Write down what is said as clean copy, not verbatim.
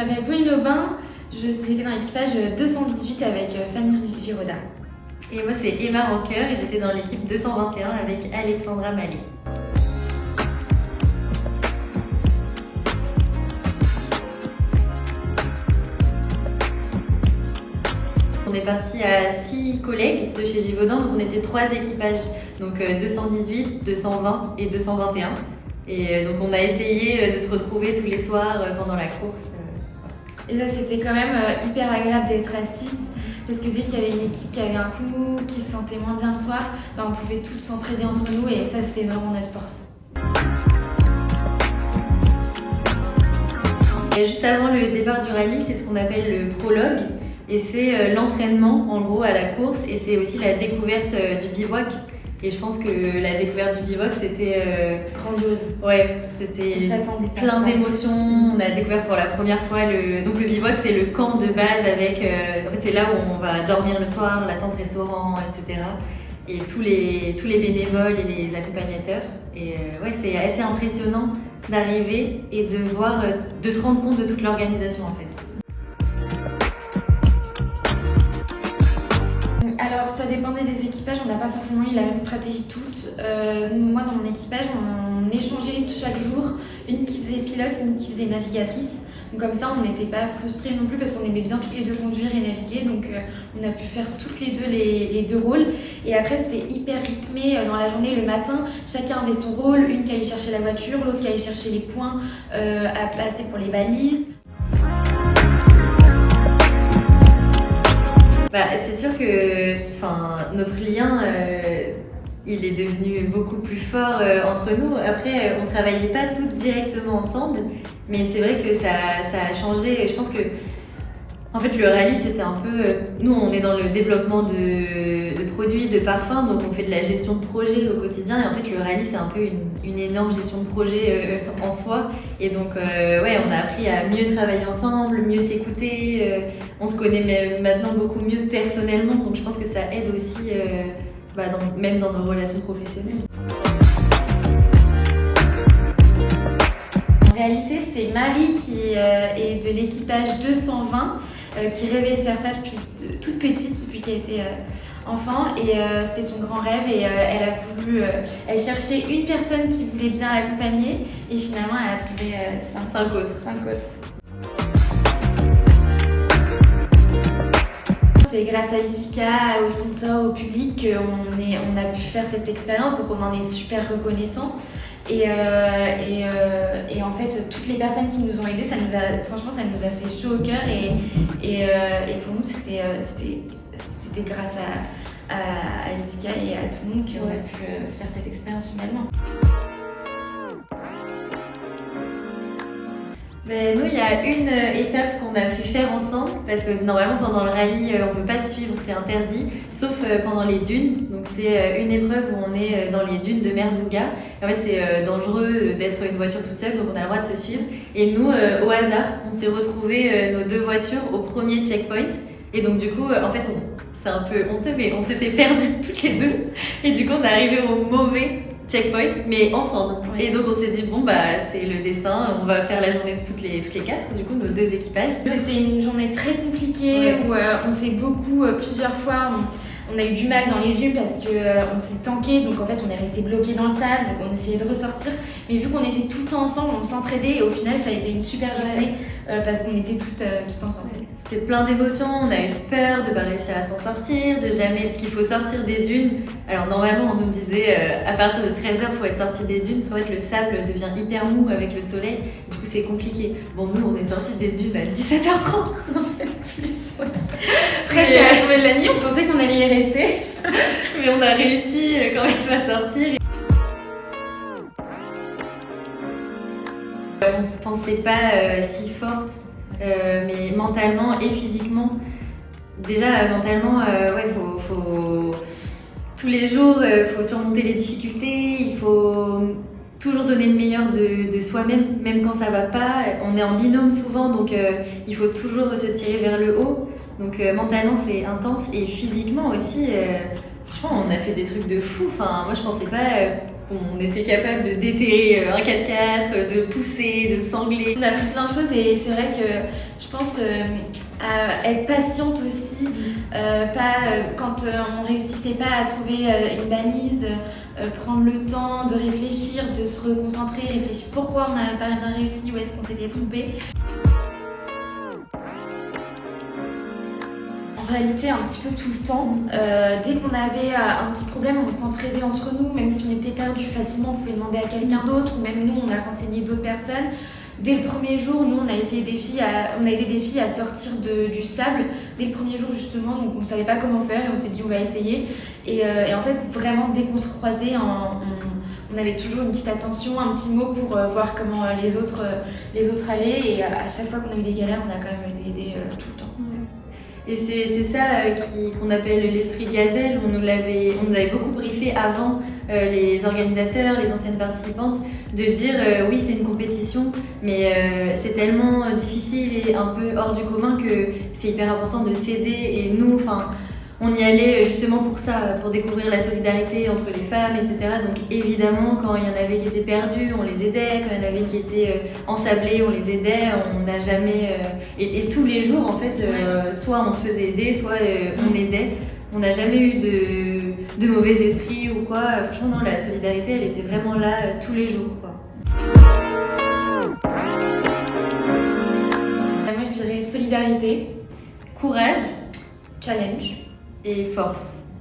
m'appelle Pauline Aubin, j'étais dans l'équipage 218 avec Fanny Giroda. Et moi c'est Emma Rancoeur et j'étais dans l'équipe 221 avec Alexandra Mallet. On est parti à 6 collègues de chez Givaudan, donc on était 3 équipages, donc 218, 220 et 221. Et donc on a essayé de se retrouver tous les soirs pendant la course. Et ça c'était quand même hyper agréable d'être à 6, parce que dès qu'il y avait une équipe qui avait un coup de mou, qui se sentait moins bien le soir, on pouvait tous s'entraider entre nous et ça c'était vraiment notre force. Et juste avant le départ du rallye, c'est ce qu'on appelle le prologue. Et c'est l'entraînement en gros à la course et c'est aussi la découverte du bivouac. Et je pense que la découverte du bivouac c'était grandiose. Ouais, c'était plein d'émotions. On a découvert pour la première fois donc le bivouac, c'est le camp de base avec en fait c'est là où on va dormir le soir, la tente restaurant, etc. Et tous les bénévoles et les accompagnateurs. Et ouais, c'est assez impressionnant d'arriver et de se rendre compte de toute l'organisation en fait. Alors ça dépendait des équipages, on n'a pas forcément eu la même stratégie toutes. Moi dans mon équipage on échangeait chaque jour, une qui faisait pilote, une qui faisait navigatrice. Donc comme ça on n'était pas frustrés non plus parce qu'on aimait bien toutes les deux conduire et naviguer, donc on a pu faire toutes les deux les deux rôles. Et après c'était hyper rythmé dans la journée, le matin chacun avait son rôle, une qui allait chercher la voiture, l'autre qui allait chercher les points à placer pour les balises. C'est sûr que notre lien il est devenu beaucoup plus fort entre nous. Après on travaillait pas toutes directement ensemble, mais c'est vrai que ça a changé. Je pense que en fait le rallye c'était un peu nous on est dans le développement de produits, de parfums, donc on fait de la gestion de projet au quotidien et en fait le rallye c'est un peu une énorme gestion de projet en soi et donc ouais on a appris à mieux travailler ensemble, mieux s'écouter, on se connaît maintenant beaucoup mieux personnellement, donc je pense que ça aide aussi même dans nos relations professionnelles. En réalité, c'est Marie qui est de l'équipage 220 qui rêvait de faire ça depuis toute petite, depuis qu'elle était enfant et c'était son grand rêve et elle cherchait une personne qui voulait bien l'accompagner et finalement elle a trouvé 5 autres. C'est grâce à Ivica, aux sponsors, au public qu'on a pu faire cette expérience, donc on en est super reconnaissant. Et en fait, toutes les personnes qui nous ont aidés, franchement, ça nous a fait chaud au cœur et pour nous, c'était grâce à Ivica et à tout le monde qu'on a pu faire cette expérience finalement. Nous, il y a une étape qu'on a pu faire ensemble parce que normalement pendant le rallye on ne peut pas suivre, c'est interdit, sauf pendant les dunes. Donc c'est une épreuve où on est dans les dunes de Merzouga. En fait c'est dangereux d'être une voiture toute seule, donc on a le droit de se suivre. Et nous, au hasard, on s'est retrouvés nos deux voitures au premier checkpoint. Et donc du coup, en fait, c'est un peu honteux, mais on s'était perdus toutes les deux. Et du coup, on est arrivés au mauvais checkpoint, mais ensemble. Oui. Et donc on s'est dit c'est le destin, on va faire la journée toutes les 4, du coup nos deux équipages. C'était une journée très compliquée où on s'est plusieurs fois on a eu du mal dans les dunes parce qu'on s'est tanké, donc en fait on est resté bloqué dans le sable, donc on essayait de ressortir, mais vu qu'on était tout le temps ensemble, on s'entraidait et au final ça a été une super journée parce qu'on était tout ensemble. C'était plein d'émotions, on a eu peur de ne pas réussir à s'en sortir, parce qu'il faut sortir des dunes. Alors normalement on nous disait à partir de 13h il faut être sorti des dunes, c'est vrai que le sable devient hyper mou avec le soleil, du coup c'est compliqué. Bon nous on est sortis des dunes à 17h30, non même plus, presque à la tombée de la nuit, on pensait qu'on allait y rester. Mais on a réussi quand même à sortir. On se pensait pas si forte, mais mentalement et physiquement. Déjà mentalement, faut tous les jours, faut surmonter les difficultés, il faut toujours donner le meilleur de soi-même, même quand ça va pas. On est en binôme souvent, donc il faut toujours se tirer vers le haut. Donc mentalement c'est intense et physiquement aussi. Franchement, on a fait des trucs de fou. Enfin, moi je pensais pas qu'on était capable de déterrer un 4x4, de pousser, de sangler. On a appris plein de choses et c'est vrai que je pense à être patiente aussi, quand on réussissait pas à trouver une balise, prendre le temps de réfléchir, de se reconcentrer, réfléchir pourquoi on n'a pas bien réussi, où est-ce qu'on s'était trompé. En réalité, un petit peu tout le temps. Dès qu'on avait un petit problème, on s'entraidait entre nous, même si on était perdu facilement, on pouvait demander à quelqu'un d'autre, ou même nous, on a renseigné d'autres personnes. Dès le premier jour, nous, on a aidé des filles à sortir du sable. Dès le premier jour, justement, donc on ne savait pas comment faire et on s'est dit on va essayer. Et en fait, vraiment, dès qu'on se croisait, on avait toujours une petite attention, un petit mot pour voir comment les autres allaient. Et à chaque fois qu'on a eu des galères, on a quand même aidé tout le temps. Et c'est ça qu'on appelle l'esprit gazelle. On nous avait beaucoup briefé avant, les organisateurs, les anciennes participantes, de dire oui, c'est une compétition, mais c'est tellement difficile et un peu hors du commun que c'est hyper important de s'aider. Et nous, on y allait justement pour ça, pour découvrir la solidarité entre les femmes, etc. Donc évidemment, quand il y en avait qui étaient perdus, on les aidait. Quand il y en avait qui étaient ensablés, on les aidait. On n'a jamais... Et tous les jours, en fait, soit on se faisait aider, soit on aidait. On n'a jamais eu de mauvais esprit ou quoi. Franchement, non, la solidarité, elle était vraiment là tous les jours, quoi. Moi, je dirais solidarité, Courage challenge et force.